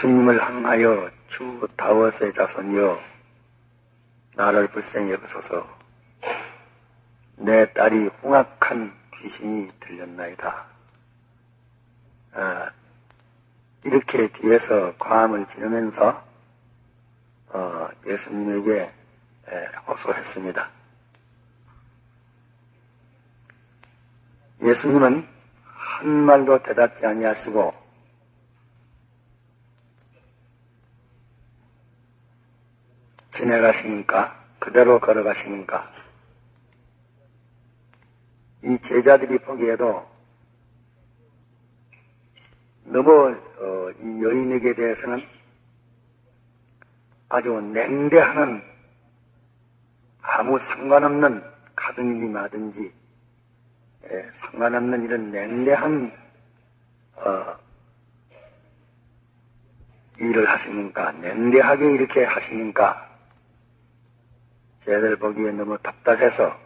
예수님을 향하여 주 다윗의 자손이여 나를 불쌍히 여기소서. 내 딸이 흉악한 귀신이 들렸나이다. 이렇게 뒤에서 과음을 지르면서 예수님에게 호소했습니다. 예수님은 한 말도 대답지 아니하시고 지나가시니까, 그대로 걸어가시니까 이 제자들이 보기에도 너무 이 여인에게 대해서는 아주 냉대하는, 아무 상관없는, 가든지 마든지 상관없는 이런 냉대한 일을 하시니까, 냉대하게 이렇게 하시니까 제자들 보기에 너무 답답해서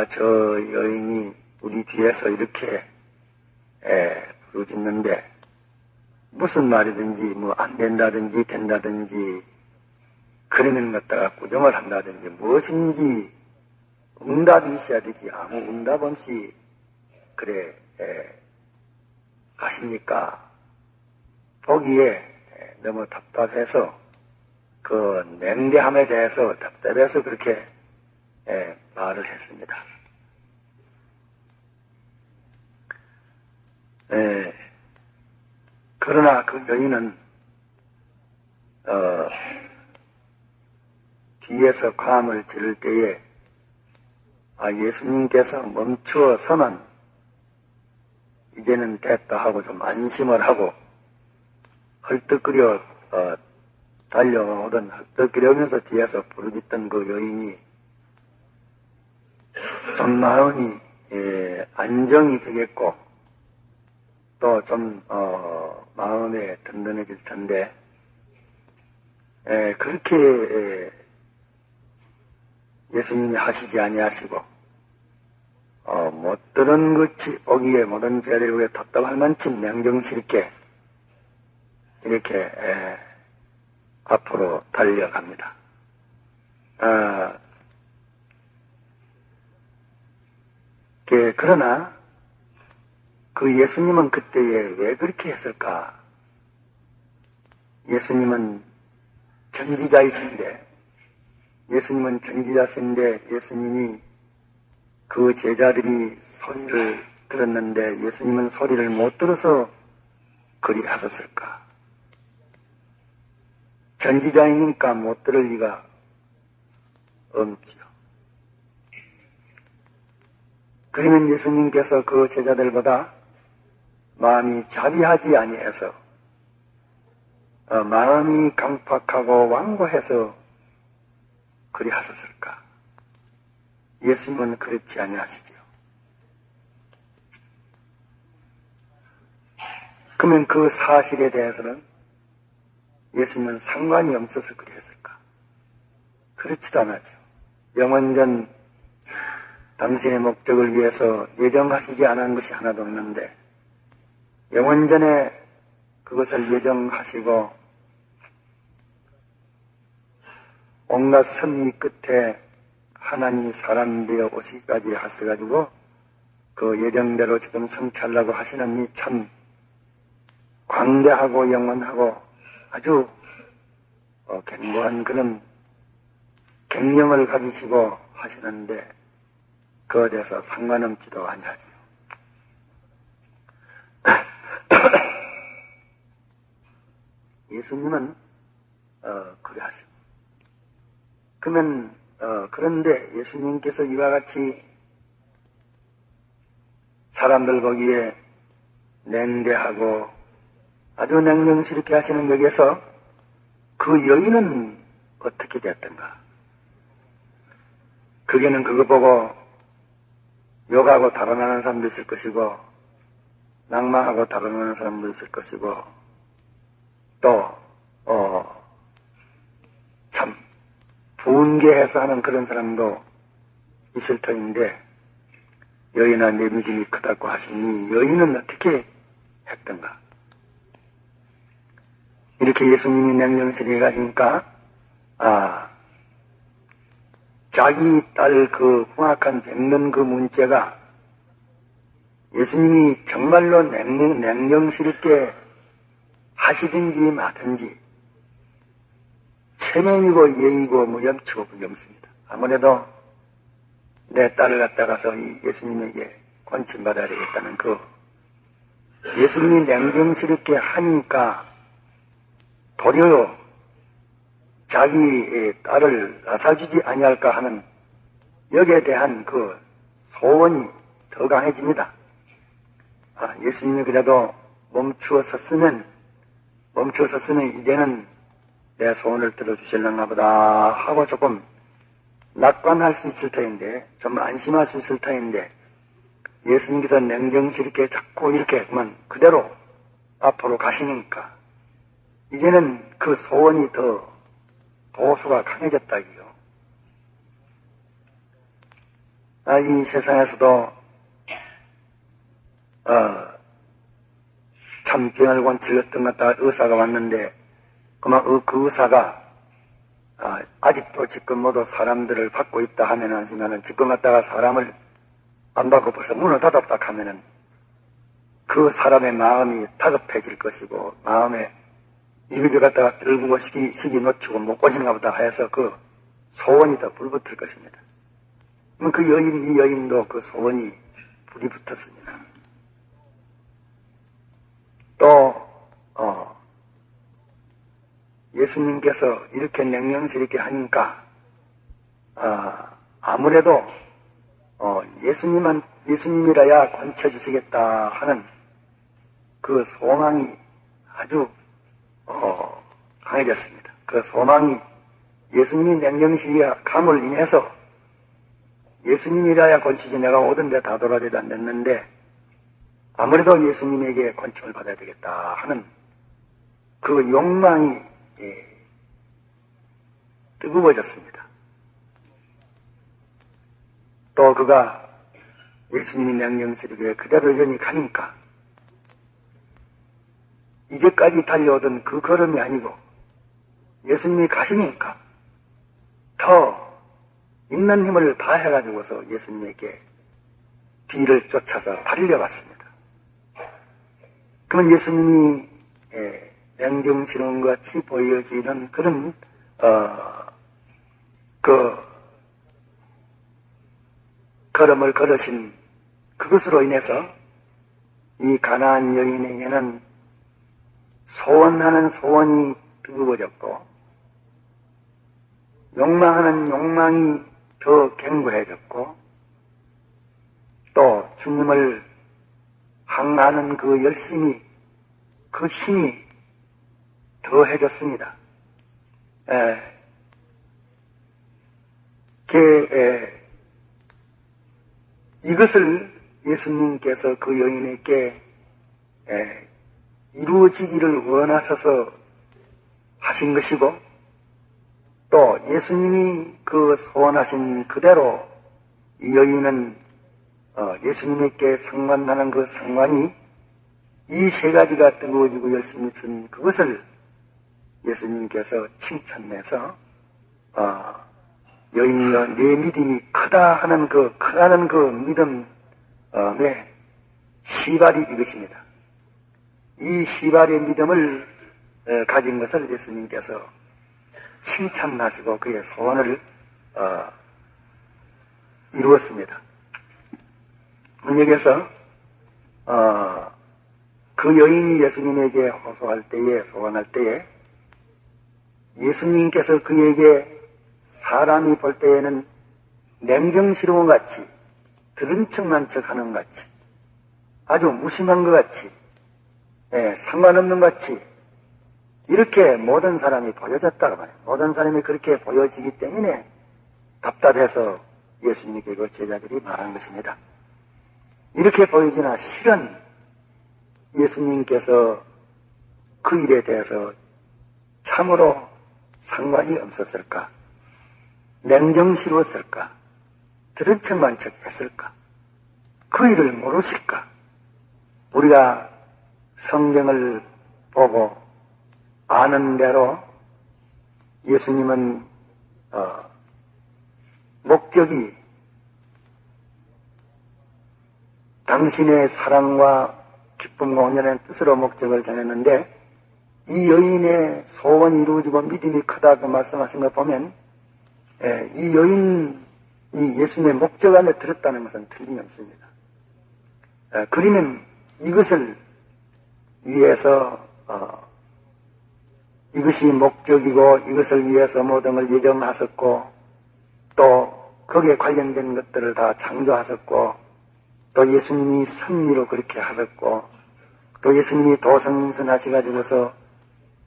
저 여인이 우리 뒤에서 이렇게 부르짖는데 무슨 말이든지 뭐 안 된다든지 된다든지 그러는 것다가 꾸정을 한다든지 무엇인지 응답이 있어야 되지, 아무 응답 없이 그래 가십니까? 보기에 너무 답답해서 그 냉대함에 대해서 답답해서 그렇게 말을 했습니다. 그러나 그 여인은 뒤에서 과음을 지를 때에 예수님께서 멈추어서는 이제는 됐다 하고 좀 안심을 하고 헐떡거려 달려오던, 헐떡거리면서 뒤에서 부르짖던 그 여인이 좀 마음이 안정이 되겠고 또 좀 마음에 든든해질 텐데 그렇게 예수님이 하시지 아니하시고 못 들은 것이 보기에 모든 제자들이 보기에 답답할 만큼 냉정스럽게 이렇게 앞으로 달려갑니다. 그러나 그 예수님은 그때에 왜 그렇게 했을까? 예수님은 전지자이신데 예수님이 그 제자들이 소리를 들었는데 예수님은 소리를 못 들어서 그리 하셨을까? 전지자이니까 못 들을 리가 없지요. 그러면 예수님께서 그 제자들보다 마음이 자비하지 아니해서 마음이 강팍하고 완고해서 그리 하셨을까? 예수님은 그렇지 아니하시죠. 그러면 그 사실에 대해서는 예수님은 상관이 없어서 그리 했을까? 그렇지도 않았죠. 영원전 당신의 목적을 위해서 예정하시지 않은 것이 하나도 없는데 영원전에 그것을 예정하시고 온갖 섭리 끝에 하나님이 사람 되어 오시기까지 하셔가지고 그 예정대로 지금 성취하려고 하시는 이 참 광대하고 영원하고 아주 견고한 그런 갱령을 가지시고 하시는데 그에 대해서 상관없지도 아니하죠. 예수님은 그래 하시고 그러면 그런데 예수님께서 이와 같이 사람들 보기에 냉대하고 아주 냉정스럽게 하시는 여기에서 그 여인은 어떻게 됐던가? 그게는 그거 보고 욕하고 달아나는 사람도 있을 것이고 낭망하고 달아나는 사람도 있을 것이고 또 참 분개해서 하는 그런 사람도 있을 터인데 여인아 내 믿음이 크다고 하시니 여인은 어떻게 했던가? 이렇게 예수님이 냉정스레 가지니까 자기 딸 그 흉악한 뱉는 그 문제가 예수님이 정말로 냉정스럽게 하시든지 마든지 체면이고 예의고 무염치고 그게 없습니다. 아무래도 내 딸을 갖다가서 이 예수님에게 권침받아야 되겠다는 그 예수님이 냉정스럽게 하니까 도리어 자기 딸을 낳아주지 아니할까 하는 여기에 대한 그 소원이 더 강해집니다. 예수님이 그래도 멈추었었으면 이제는 내 소원을 들어주실런가 보다 하고 조금 낙관할 수 있을 터인데, 좀 안심할 수 있을 터인데, 예수님께서 냉정스럽게 자꾸 이렇게 그대로 앞으로 가시니까 이제는 그 소원이 더 도수가 강해졌다기요. 이 세상에서도 참 병을 고치렀던 것 같다 의사가 왔는데 그 의사가 아직도 지금 모두 사람들을 받고 있다 하면은 지금 갖다가 사람을 안 받고 벌써 문을 닫았다 하면은 그 사람의 마음이 다급해질 것이고 마음에 이거저 갖다가 들고 시기 놓치고 못 고치는가 보다 해서 그 소원이 더 불붙을 것입니다. 그 이 여인도 그 소원이 불이 붙었습니다. 또 예수님께서 이렇게 냉정스럽게 하니까 아무래도 예수님이라야 건쳐주시겠다 하는 그 소망이 아주 강해졌습니다. 그 소망이 예수님이 냉정스럽게 감을 인해서 예수님이라야 건치지 내가 오던 데 다 돌아다니다 안 됐는데 아무래도 예수님에게 건침을 받아야 되겠다 하는 그 욕망이 뜨거워졌습니다. 또 그가 예수님이 냉정스럽게 그대로 여전히 가니까 이제까지 달려오던 그 걸음이 아니고 예수님이 가시니까 더 있는 힘을 다해가지고서 예수님에게 뒤를 쫓아서 달려갔습니다. 그러면 예수님이 냉정스러운 것 같이 보여지는 그런 그 걸음을 걸으신 그것으로 인해서 이 가나안 여인에게는 소원하는 소원이 뜨거워졌고 욕망하는 욕망이 더 견고해졌고 또 주님을 항하는 그 열심이 그 힘이 더해졌습니다. 이것을 예수님께서 그 여인에게 이루어지기를 원하셔서 하신 것이고 또 예수님이 그 소원하신 그대로 이 여인은 예수님에게 상관하는 그 상관이 이 세 가지가 뜨거워지고 열심히 쓴 그것을 예수님께서 칭찬해서 여인이여 내 믿음이 크다 하는 크다는 그 믿음의 시발이 이것입니다. 이 시발의 믿음을 가진 것을 예수님께서 칭찬하시고 그의 소원을 이루었습니다. 여기에서 그 여인이 예수님에게 호소할 때에 소원할 때에 예수님께서 그에게 사람이 볼 때에는 냉정스러운 것 같이 들은 척만 척하는 것 같이 아주 무심한 것 같이 상관없는 것 같이 이렇게 모든 사람이 보여졌다고 말해요. 모든 사람이 그렇게 보여지기 때문에 답답해서 예수님께 그 제자들이 말한 것입니다. 이렇게 보이지나 실은 예수님께서 그 일에 대해서 참으로 상관이 없었을까? 냉정스러웠을까? 들은 척만 척했을까? 그 일을 모르실까? 우리가 성경을 보고 아는 대로 예수님은 목적이 당신의 사랑과 기쁨과 온전한 뜻으로 목적을 정했는데 이 여인의 소원이 이루어지고 믿음이 크다고 말씀하신 걸 보면 이 여인이 예수님의 목적 안에 들었다는 것은 틀림이 없습니다. 그러면 이것을 위해서 이것이 목적이고 이것을 위해서 모든 걸 예정하셨고 또 거기에 관련된 것들을 다 창조하셨고 또 예수님이 섭리로 그렇게 하셨고 또 예수님이 도성인선 하셔가지고서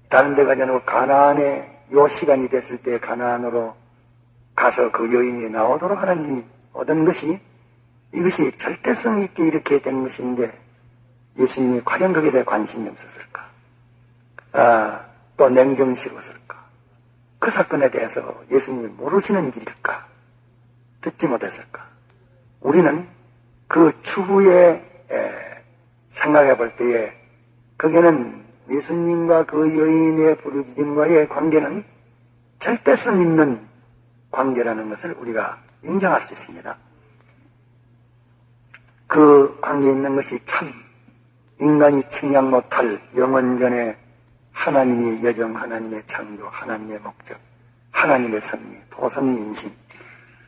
다른 데 가지 않고 가나안에 요 시간이 됐을 때 가나안으로 가서 그 여인이 나오도록 하나님이 얻은 것이 이것이 절대성 있게 이렇게 된 것인데 예수님이 과연 거기에 대해 관심이 없었을까? 또 냉정스러웠을까? 그 사건에 대해서 예수님이 모르시는 길일까? 듣지 못했을까? 우리는 그 추후에 생각해 볼 때에 거기는 예수님과 그 여인의 부르짖음과의 관계는 절대성 있는 관계라는 것을 우리가 인정할 수 있습니다. 그 관계에 있는 것이 참 인간이 측량 못할 영원전의 하나님의 여정, 하나님의 창조, 하나님의 목적, 하나님의 섭리, 도성인신,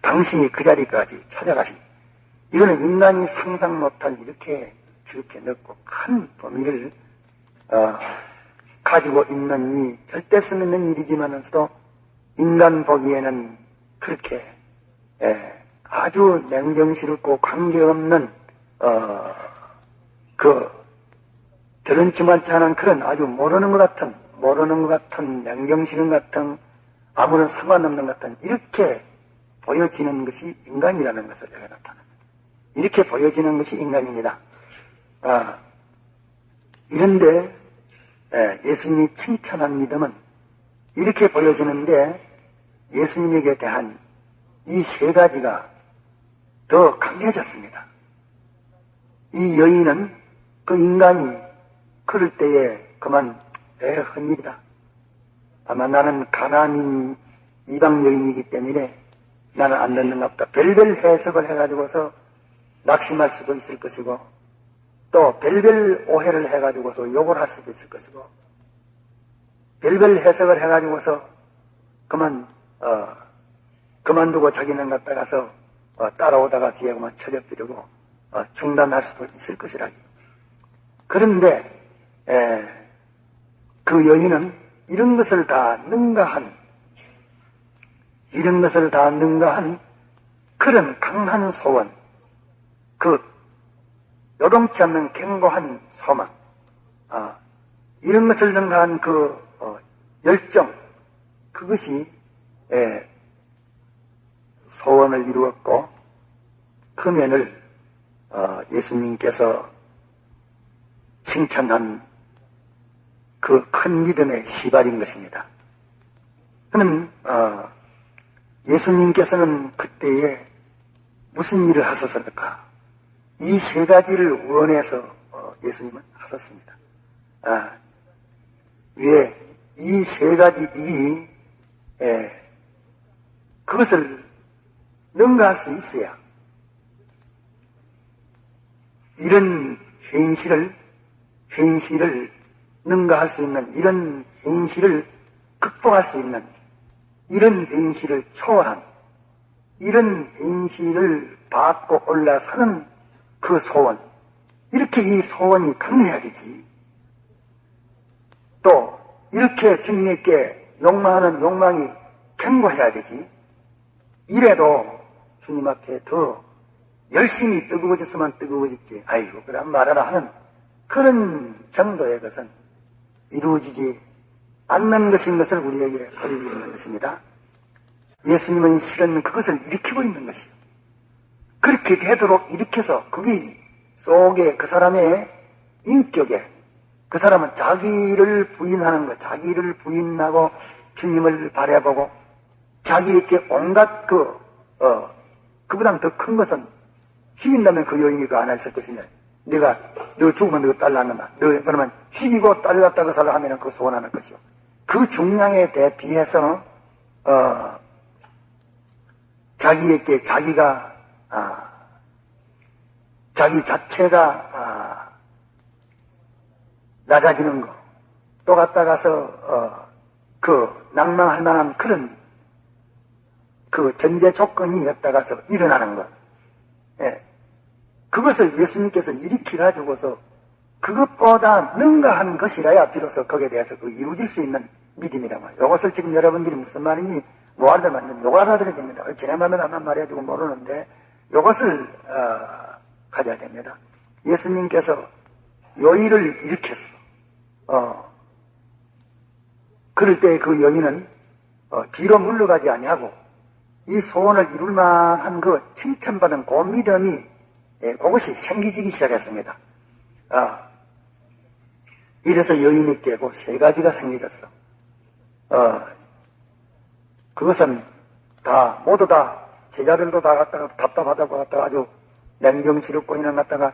당신이 그 자리까지 찾아가신 이거는 인간이 상상 못할 이렇게 지극히 넓고 큰 범위를 가지고 있는 이 절대성 있는 일이지만서도 인간 보기에는 그렇게 아주 냉정스럽고 관계없는 드런치만치 않은 그런 아주 모르는 것 같은 냉정스러운 같은 아무런 상관없는 것 같은 이렇게 보여지는 것이 인간이라는 것을 내가 나타납니다. 이렇게 보여지는 것이 인간입니다. 이런데 예수님이 칭찬한 믿음은 이렇게 보여지는데 예수님에게 대한 이 세 가지가 더 강해졌습니다. 이 여인은 그 인간이 그럴 때에 그만 헛일이다. 아마 나는 가나안인 이방 여인이기 때문에 나는 안 듣는가 보다. 별별 해석을 해가지고서 낙심할 수도 있을 것이고 또 별별 오해를 해가지고서 욕을 할 수도 있을 것이고 별별 해석을 해가지고서 그만두고 자기는 갔다가서 따라오다가 뒤에 그만 처져버리고 중단할 수도 있을 것이라기. 그런데 그 여인은 이런 것을 다 능가한 그런 강한 소원, 그 요동치 않는 견고한 소망, 이런 것을 능가한 그 열정, 그것이 소원을 이루었고 그 면을 예수님께서 칭찬한 그 큰 믿음의 시발인 것입니다. 그러면 예수님께서는 그때에 무슨 일을 하셨을까? 이 세 가지를 원해서 예수님은 하셨습니다. 왜 이 세 가지 일이 그것을 능가할 수 있어야 이런 현실을 능가할 수 있는, 이런 현실을 극복할 수 있는, 이런 현실을 초월한, 이런 현실을 받고 올라서는 그 소원, 이렇게 이 소원이 강해야 되지. 또 이렇게 주님에게 욕망하는 욕망이 견고해야 되지. 이래도 주님 앞에 더 열심히 뜨거워졌으면 뜨거워졌지. 아이고 그럼 말하라 하는 그런 정도의 것은 이루어지지 않는 것인 것을 우리에게 보이고 있는 것입니다. 예수님은 실은 그것을 일으키고 있는 것이요. 그렇게 되도록 일으켜서 거기 속에 그 사람의 인격에 그 사람은 자기를 부인하는 것, 자기를 부인하고 주님을 바라보고 자기에게 온갖 그보다 더 큰 것은 죽인다면 그 여인이 그 안 했을 것이냐. 너 죽으면 너 딸 낳는다. 너 그러면 죽이고 딸 낳다가 살라 하면 그 소원 안 할 것이요. 그 중량에 대비해서 자기에게 자기가 자기 자체가 낮아지는 거, 또 갖다가서 그 낭망할 만한 그런 그 전제 조건이 였다가서 일어나는 것, 예. 그것을 예수님께서 일으키 가지고서 그것보다 능가한 것이라야 비로소 거기에 대해서 그 이루어질 수 있는 믿음이란 말이에요. 이것을 지금 여러분들이 무슨 말인지 뭐 알아들었는지 요거 알아들어야 됩니다. 지난번에 한번 말해가지고 모르는데 요것을 가져야 됩니다. 예수님께서 여인을 일으켰어. 그럴 때 그 여인은 뒤로 물러가지 아니하고 이 소원을 이룰 만한 그 칭찬받은 그 믿음이 그것이 생기지기 시작했습니다. 이래서 여인이 깨고 세 가지가 생겨졌어. 그것은 모두 다 제자들도 다 갖다가 답답하다고 갖다가 아주 냉정스럽고 이런 갖다가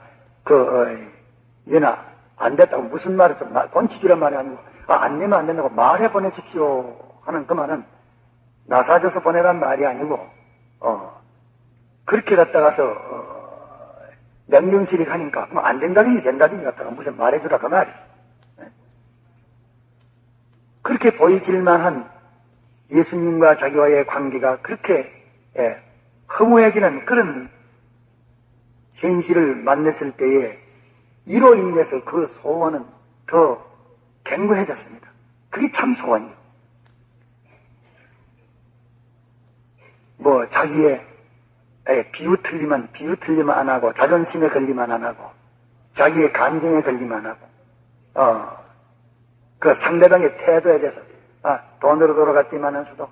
얘나 안 됐다고 무슨 말을 좀 본치주란 말이 아니고 안 내면 안 된다고 말해 보내십시오 하는 그 말은 나사줘서 보내란 말이 아니고 그렇게 갖다가서 냉정스럽게 하니까 뭐 안 된다든지 된다든지 갖다가 무슨 말해주라 그 말이. 그렇게 보이질 만한 예수님과 자기와의 관계가 그렇게 허무해지는 그런 현실을 만났을 때에 이로 인해서 그 소원은 더 견고해졌습니다. 그게 참 소원이에요. 뭐 자기의 비웃틀리면 안 하고 자존심에 걸리면 안 하고 자기의 감정에 걸리면 안 하고 그 상대방의 태도에 대해서 돈으로 돌아갔지만은서도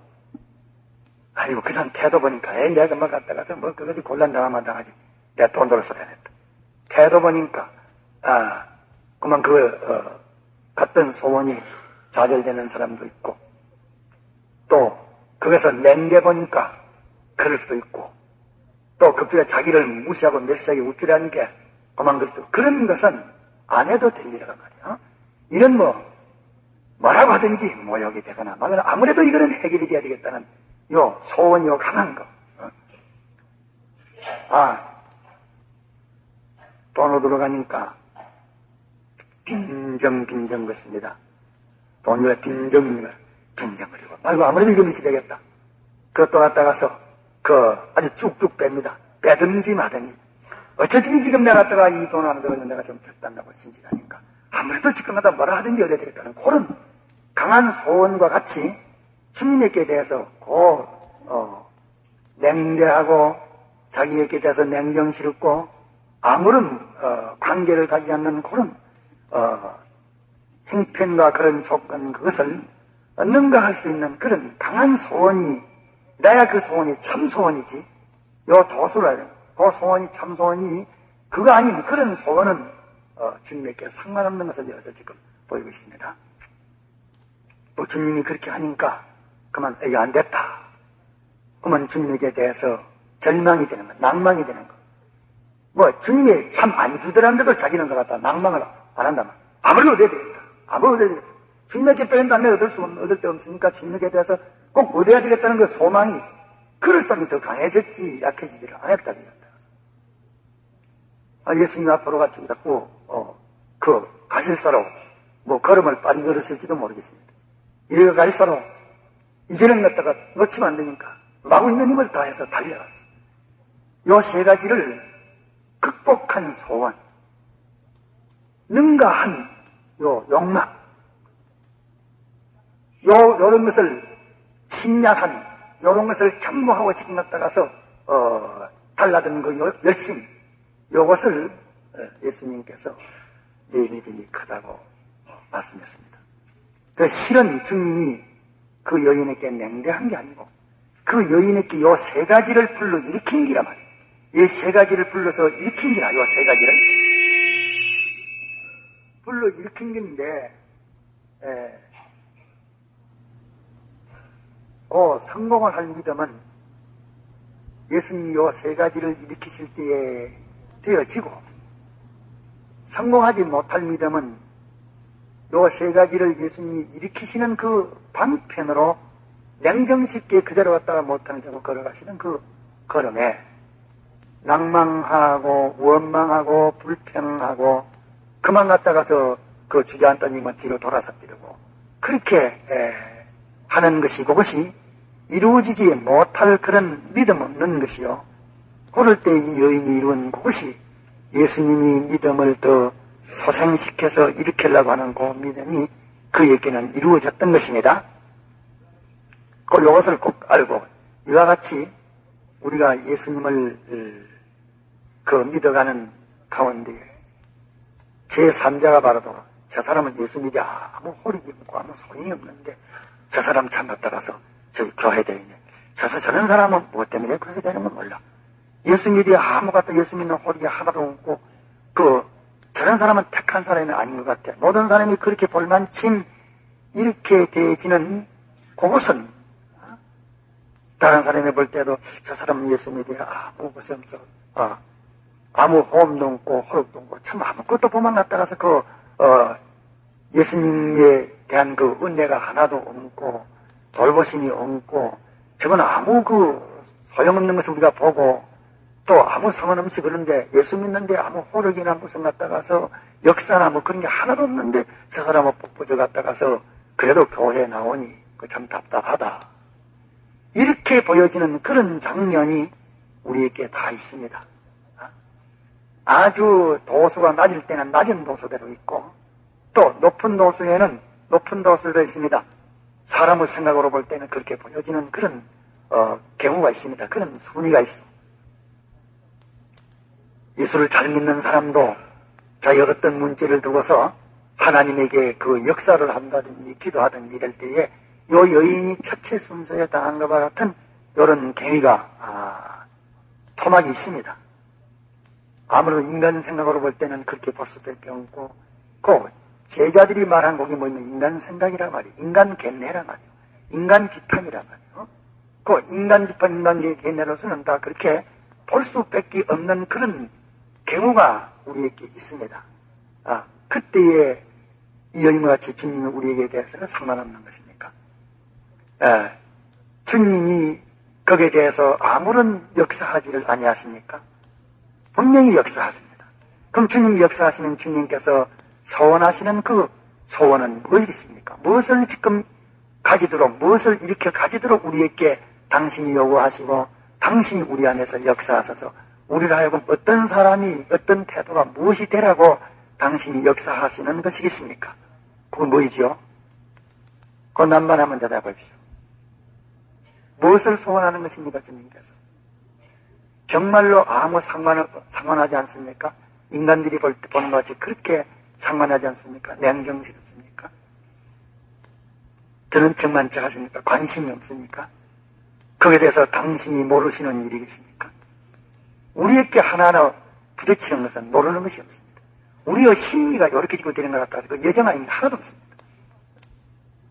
아이고 그 사람 태도 보니까 내가 뭐 갔다 가서 뭐 그거지 곤란당하면 당하지 내가 돈으로 써야 냈다. 태도 보니까 그만 갔던 소원이 좌절되는 사람도 있고 또 거기서 냉게 보니까 그럴 수도 있고 또 급기야 자기를 무시하고 멸시하게 웃기라는 게 그만 그럴 수도 있고 그런 것은 안 해도 될 일이란 말이야. 이런 뭐라고 하든지 모욕이 되거나 막거나 아무래도 이거는 해결이 돼야 되겠다는 요 소원이 요 강한 거. 돈으로 들어가니까 빈정 것입니다. 돈으로 빈정이면 빈정거리고 말고 아무래도 이거 미치 되겠다. 그것도 갖다가서 아주 쭉쭉 뺍니다. 빼든지 마든지 어쨌든 지금 내가 갖다가 이 돈 안 들어가면 내가 좀 적단다고 신지하니까 아무래도 지금 갖다 뭐라 하든지 어디야 되겠다는 그런 강한 소원과 같이 주님에게 대해서 냉대하고 자기에게 대해서 냉정스럽고 아무런 관계를 가지지 않는 그런 행편과 그런 조건 그것을 능가할 수 있는 그런 강한 소원이 나야 그 소원이 참 소원이지 요 도수라 그 소원이 참 소원이 그거 아닌 그런 소원은 주님에게 상관없는 것을 여기서 지금 보이고 있습니다. 또 주님이 그렇게 하니까 그만 이거 안 됐다. 그러면 주님에게 대해서 절망이 되는 것, 낭망이 되는 것. 뭐 주님이 참 안 주더란데도 자기는 것 같다. 낭망을 안 한다면 아무래도 얻어야 되겠다. 아무래도 얻어야 되겠다. 주님에게 빼낸다 내 얻을 데 없으니까 주님에게 대해서 꼭 얻어야 되겠다는 그 소망이 그럴 사람이 더 강해졌지 약해지지를 않았다. 예수님 앞으로 같이 자꾸 가실사로 뭐 걸음을 빨리 걸었을지도 모르겠습니다. 이래 갈사로 이제는 갖다가 놓치면 안 되니까 마구 있는 힘을 다해서 달려갔어. 요 세 가지를 극복한 소원, 능가한 요 욕망, 요런 것을 침략한 요런 것을 참고하고 지금 갖다가서 달라든 그 열심, 요것을 예수님께서 내 믿음이 크다고 말씀했습니다. 그 실은 주님이 그 여인에게 냉대한 게 아니고 그 여인에게 요 세 가지를 불러 일으킨 기라 말이에요. 이 세 가지를 불러서 일으킨 기라, 요 세 가지를 불러 일으킨 건데 성공을 할 믿음은 예수님이 요 세 가지를 일으키실 때에 되어지고 성공하지 못할 믿음은 요 세 가지를 예수님이 일으키시는 그 방편으로 냉정쉽게 그대로 왔다가 못하는 자고 걸어가시는 그 걸음에 낭망하고 원망하고 불평하고 그만 갔다가서 그 주저앉다니면 뒤로 돌아서 비르고 그렇게 하는 것이 그것이 이루어지지 못할 그런 믿음 없는 것이요. 그럴 때 이 여인이 이룬 그것이 예수님이 믿음을 더 소생시켜서 일으키려고 하는 그 믿음이 그에게는 이루어졌던 것입니다. 그 이것을 꼭 알고 이와 같이 우리가 예수님을 그 믿어가는 가운데에 제3자가 바라도 저 사람은 예수 믿이 아무 호리기 없고 아무 소용이 없는데 저 사람 참았다 가서 저희 교회대이네. 저런 사람은 무엇 때문에 교회되는 건 몰라. 예수 믿이 아무것도 예수 믿는 호리기 하나도 없고 저런 사람은 택한 사람이 아닌 것 같아. 모든 사람이 그렇게 볼만침 이렇게 되지는 그것은 다른 사람이 볼 때도 저 사람은 예수 믿이 아무 것이 없어. 아무 호흡도 없고 호흡도 없고 참 아무것도 보만 갔다가서 예수님에 대한 그 은혜가 하나도 없고 돌보심이 없고 저건 아무 소용없는 것을 우리가 보고 또 아무 상관없이 그런데 예수 믿는데 아무 호력이나 무슨 갔다가서 역사나 뭐 그런 게 하나도 없는데 저 사람은 뻑뻑져 갔다가서 그래도 교회에 나오니 참 답답하다. 이렇게 보여지는 그런 장면이 우리에게 다 있습니다. 아주 도수가 낮을 때는 낮은 도수대로 있고 또 높은 도수에는 높은 도수대로 있습니다. 사람의 생각으로 볼 때는 그렇게 보여지는 그런 경우가 있습니다. 그런 순위가 있어. 예수를 잘 믿는 사람도 자기 어떤 문제를 두고서 하나님에게 그 역사를 한다든지 기도하든지 이럴 때에 요 여인이 첫째 순서에 당한 것과 같은 이런 경위가 토막이 있습니다. 아무래도 인간 생각으로 볼 때는 그렇게 볼 수밖에 없고 그 제자들이 말한 곡이 뭐냐면 인간 생각이란 말이에요. 인간 견해란 말이에요. 인간 비판이란 말이에요. 그 인간 비판, 인간 견해로서는 다 그렇게 볼 수밖에 없는 그런 경우가 우리에게 있습니다. 그때에 이 여인과 같이 주님이 우리에게 대해서는 상관없는 것입니까? 주님이 거기에 대해서 아무런 역사하지를 아니하십니까? 분명히 역사하십니다. 그럼 주님이 역사하시면 주님께서 소원하시는 그 소원은 무엇이겠습니까? 무엇을 지금 가지도록, 무엇을 일으켜 가지도록 우리에게 당신이 요구하시고 당신이 우리 안에서 역사하셔서 우리를 하여금 어떤 사람이 어떤 태도가 무엇이 되라고 당신이 역사하시는 것이겠습니까? 그건 뭐이죠? 그건 남만 한번 대답하십시오. 무엇을 소원하는 것입니까, 주님께서? 정말로 아무 상관하지 않습니까? 인간들이 보는 것 같이 그렇게 상관하지 않습니까? 냉정스럽습니까? 드는 척만 하십니까? 관심이 없습니까? 거기에 대해서 당신이 모르시는 일이겠습니까? 우리에게 하나하나 부딪히는 것은 모르는 것이 없습니다. 우리의 심리가 이렇게 지고 되는 것 같아서 그 예정한 게 하나도 없습니다.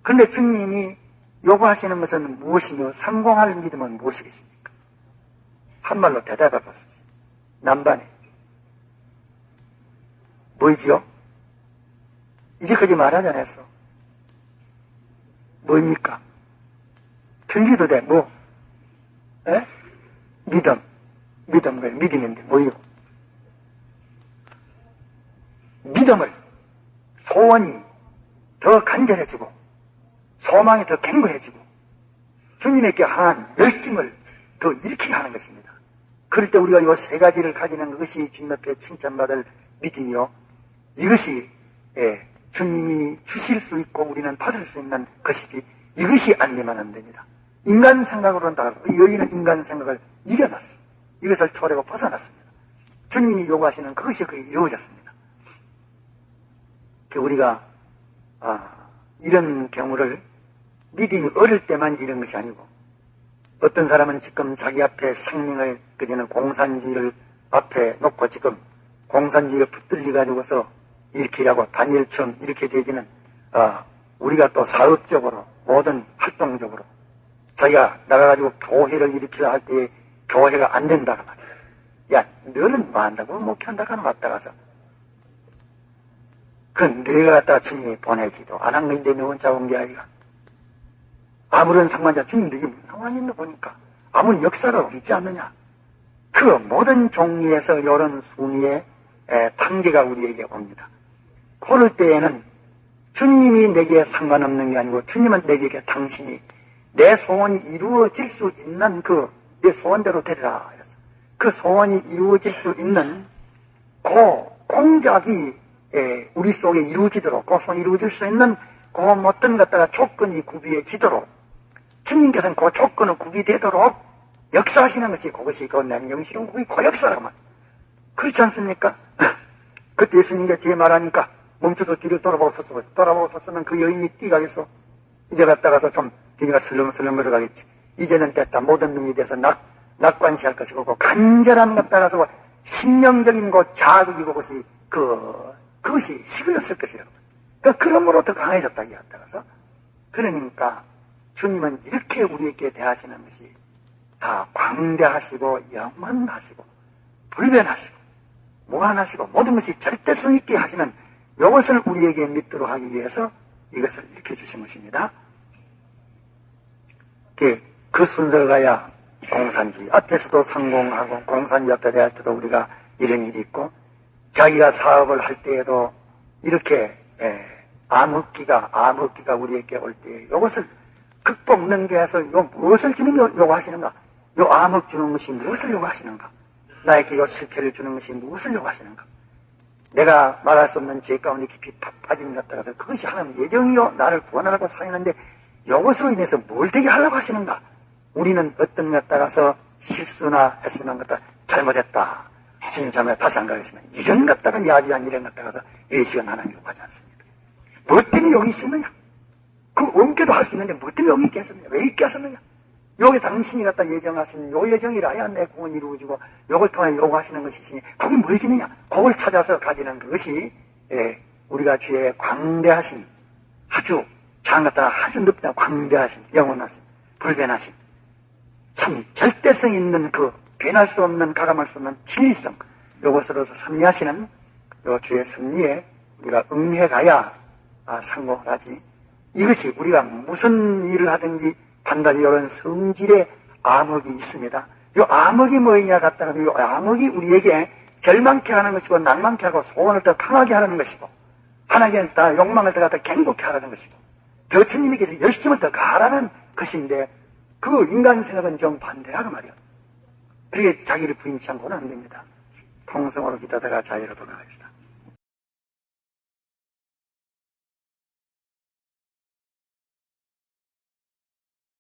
그런데 주님이 요구하시는 것은 무엇이며 성공할 믿음은 무엇이겠습니까? 한말로 대답해 보십시오. 남반에. 뭐이지요? 이제까지 말하지 않았어. 뭐입니까? 틀리도 돼, 뭐? 에? 믿음. 믿음인데, 뭐요? 믿음을, 소원이 더 간절해지고, 소망이 더 견고해지고, 주님에게 향한 열심을 더 일으키게 하는 것입니다. 그럴 때 우리가 이 세 가지를 가지는 것이 주님 앞에 칭찬받을 믿음이요. 이것이, 주님이 주실 수 있고 우리는 받을 수 있는 것이지, 이것이 안 되면 안 됩니다. 인간 생각으로는 다, 여인은 인간 생각을 이겨놨어요. 이것을 초래하고 벗어났습니다. 주님이 요구하시는 그것이 그게 이루어졌습니다. 우리가, 이런 경우를 믿음이 어릴 때만 이런 것이 아니고, 어떤 사람은 지금 자기 앞에 생명을, 그저는 공산주의를 앞에 놓고 지금 공산주의가 붙들려가지고서 이렇게 하고 다니엘처럼 이렇게 되지는, 우리가 또 사업적으로, 모든 활동적으로, 자기가 나가가지고 교회를 일으키려 할 때 교회가 안 된다고 말이야. 야, 너는 뭐 한다고? 목회한다고 하나 왔다 가서. 그건 내가 갖다가 주님이 보내지도 안 한 건데 너 혼자 온 게 아이가. 아무런 상관자 주님 너게 무슨 상관이 있나 보니까 아무런 역사가 없지 않느냐. 그 모든 종류에서 이런 순위의 단계가 우리에게 옵니다. 그럴 때에는 주님이 내게 상관없는 게 아니고 주님은 내게 당신이 내 소원이 이루어질 수 있는 내 소원대로 되리라. 그 소원이 이루어질 수 있는 그 공작이 우리 속에 이루어지도록 그 소원이 이루어질 수 있는 그 어떤 것다가 조건이 구비해지도록 주님께서는 그 조건은 구비되도록 역사하시는 것이 그것이 그 냉정스러운 그게 그 역사라만. 그렇지 않습니까? 그때 예수님께 뒤에 말하니까 멈춰서 뒤를 돌아보고 섰으면 그 여인이 뛰가겠어. 이제 갔다가서 좀 뒤가 슬렁슬렁 걸어가겠지. 이제는 됐다. 모든 민이 돼서 낙관시할 것이고 그 간절한 것 따라서 심령적인 그 자극이 그것이 식어졌을 것이라고. 그러므로 더 강해졌다. 이게 갔다가서. 그러니까 주님은 이렇게 우리에게 대하시는 것이 다 광대하시고 영원하시고 불변하시고 무한하시고 모든 것이 절대성 있게 하시는 이것을 우리에게 믿도록 하기 위해서 이것을 이렇게 주신 것입니다. 그 순서를 가야 공산주의 앞에서도 성공하고 공산주의 앞에 대할 때도 우리가 이런 일이 있고 자기가 사업을 할 때에도 이렇게 암흑기가 우리에게 올 때 이것을 극복 능계해서 무엇을 주는 요구하시는가? 요 암흑 주는 것이 무엇을 요구하시는가? 나에게 요 실패를 주는 것이 무엇을 요구하시는가? 내가 말할 수 없는 죄 가운데 깊이 빠진 것 같다가 그것이 하나님 예정이요 나를 구원하라고 사용하는데 이것으로 인해서 뭘 되게 하려고 하시는가? 우리는 어떤 것 따라서 실수나 했으면 것다 잘못했다. 주님 잘못 다시 안 가겠으면 이런 것 따라 야비한 이런 것 따라서 외식은 하나님 요구하지 않습니다. 무엇 때문에 여기 있었느냐? 그 옮겨도 할 수 있는데 무엇 때문에 여기 있게 했었느냐? 왜 있게 하셨느냐? 요게 당신이 갖다 예정하신 요 예정이라야 내 구원이 이루어지고 요걸 통해 요구하시는 것이시니 그게 뭐이겠느냐? 그걸 찾아서 가지는 그것이 우리가 주의 광대하신 아주 장같다 아주 높다 광대하신 영원하신 불변하신 참 절대성 있는 그 변할 수 없는 가감할 수 없는 진리성 요것으로서 섭리하시는 요 주의 섭리에 우리가 응해가야 성공을 하지. 이것이 우리가 무슨 일을 하든지 반드시 이런 성질의 암흑이 있습니다. 이 암흑이 뭐냐 갖다가 이 암흑이 우리에게 절망케 하는 것이고 낭만케 하고 소원을 더 강하게 하는 것이고 하나님께 따라 욕망을 더 갖다 갱곡케 하라는 것이고 더 주님에게 열심을 더 가하라는 것인데 그 인간 생각은 좀 반대라고 말이야. 그렇게 자기를 부인치 않고는 안 됩니다. 통성으로 기도하다가 자유로 돌아갑시다.